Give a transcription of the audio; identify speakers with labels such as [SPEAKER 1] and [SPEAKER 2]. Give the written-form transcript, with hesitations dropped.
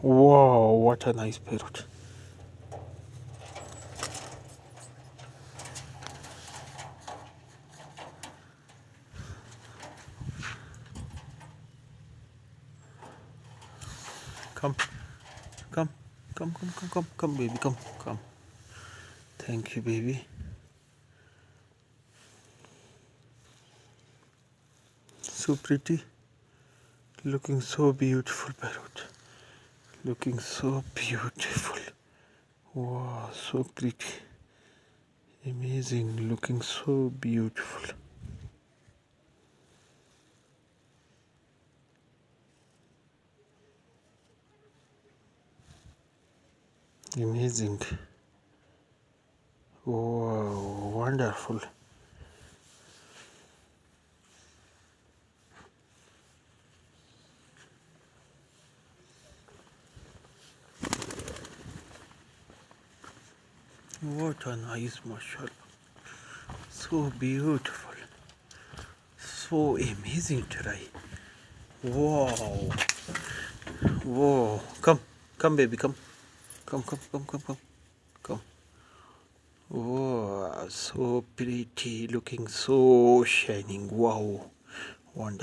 [SPEAKER 1] Wow, what a nice parrot. Come, come, come, baby, come. Thank you, baby. So pretty. Looking so beautiful, parrot. Looking so beautiful. Wow, so pretty. Amazing. Looking so beautiful. Amazing. Wow, wonderful. What a nice mashallah. So beautiful. So amazing try. Wow. Whoa. Come, baby, come. Come. Wow, so pretty, looking so shining. Wow. Wonderful.